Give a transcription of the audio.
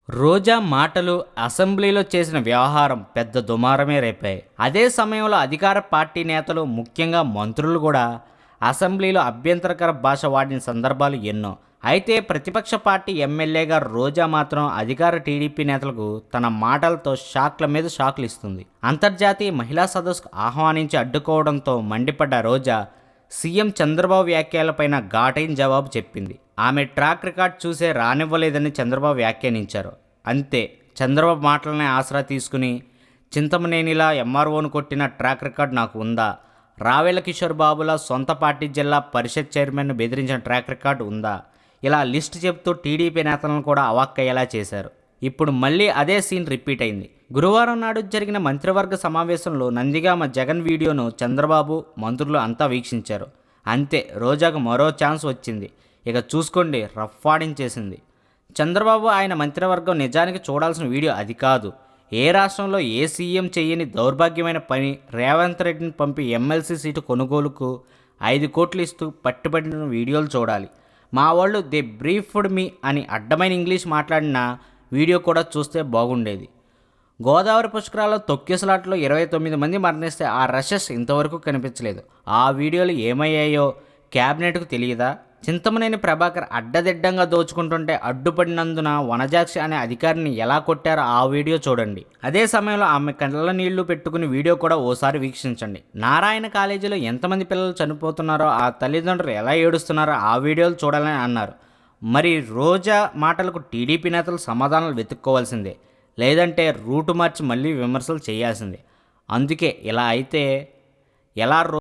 రోజా మాటలు అసెంబ్లీలో చేసిన వ్యవహారం పెద్ద దుమారమే రేపాయి. అదే సమయంలో అధికార పార్టీ నేతలు, ముఖ్యంగా మంత్రులు కూడా అసెంబ్లీలో అభ్యంతరకర భాష వాడిన సందర్భాలు ఎన్నో. అయితే ప్రతిపక్ష పార్టీ ఎమ్మెల్యేగా రోజా మాత్రం అధికార టీడీపీ నేతలకు తన మాటలతో షాక్ల మీద షాక్లు ఇస్తుంది. అంతర్జాతీయ మహిళా సదస్సుకు ఆహ్వానించి అడ్డుకోవడంతో మండిపడ్డ రోజా సీఎం చంద్రబాబు వ్యాఖ్యలపైన ఘాటైన జవాబు చెప్పింది. ఆమె ట్రాక్ రికార్డ్ చూసే రానివ్వలేదని చంద్రబాబు వ్యాఖ్యానించారు. అంతే, చంద్రబాబు మాటలనే ఆసరా తీసుకుని చింతమనేనిలా ఎంఆర్ఓను కొట్టిన ట్రాక్ రికార్డ్ నాకు ఉందా, రావెల కిషోర్ బాబుల సొంత పార్టీ జిల్లా పరిషత్ చైర్మన్ను బెదిరించిన ట్రాక్ రికార్డు ఉందా, ఇలా లిస్ట్ చెప్తూ టీడీపీ నేతలను కూడా అవాక్కయ్యేలా చేశారు. ఇప్పుడు మళ్ళీ అదే సీన్ రిపీట్ అయింది. గురువారం నాడు జరిగిన మంత్రివర్గ సమావేశంలో నందిగామ జగన్ వీడియోను చంద్రబాబు, మంత్రులు అంతా వీక్షించారు. అంతే, రోజాకు మరో ఛాన్స్ వచ్చింది. ఇక చూసుకోండి, రఫ్ఫాడించేసింది. చంద్రబాబు ఆయన మంత్రివర్గం నిజానికి చూడాల్సిన వీడియో అది కాదు. ఏ రాష్ట్రంలో ఏ సీఎం చేయని దౌర్భాగ్యమైన పని రేవంత్ రెడ్డిని పంపి ఎమ్మెల్సీ సీటు కొనుగోలుకు 5 కోట్లు ఇస్తూ పట్టుబడిన వీడియోలు చూడాలి. మా వాళ్ళు దే బ్రీఫ్డ్ మీ అని అడ్డమైన ఇంగ్లీష్ మాట్లాడిన వీడియో కూడా చూస్తే బాగుండేది. గోదావరి పుష్కరాల్లో తొక్కిసలాట్లో 29 మంది మరణిస్తే ఆ రషెస్ ఇంతవరకు కనిపించలేదు. ఆ వీడియోలు ఏమయ్యాయో క్యాబినెట్కు తెలియదా? చింతమనేని ప్రభాకర్ అడ్డదిడ్డంగా దోచుకుంటుంటే అడ్డుపడినందున వనజాక్షి అనే అధికారిని ఎలా కొట్టారో ఆ వీడియో చూడండి. అదే సమయంలో ఆమె కళ్ళ నీళ్లు పెట్టుకుని వీడియో కూడా ఓసారి వీక్షించండి. నారాయణ కాలేజీలో ఎంతమంది పిల్లలు చనిపోతున్నారో, ఆ తల్లిదండ్రులు ఎలా ఏడుస్తున్నారో ఆ వీడియోలు చూడాలని అన్నారు. మరి రోజా మాటలకు టీడీపీ నేతలు సమాధానాలు వెతుక్కోవాల్సిందే, లేదంటే రూటు మార్చి మళ్ళీ విమర్శలు చేయాల్సిందే. అందుకే ఇలా అయితే ఎలా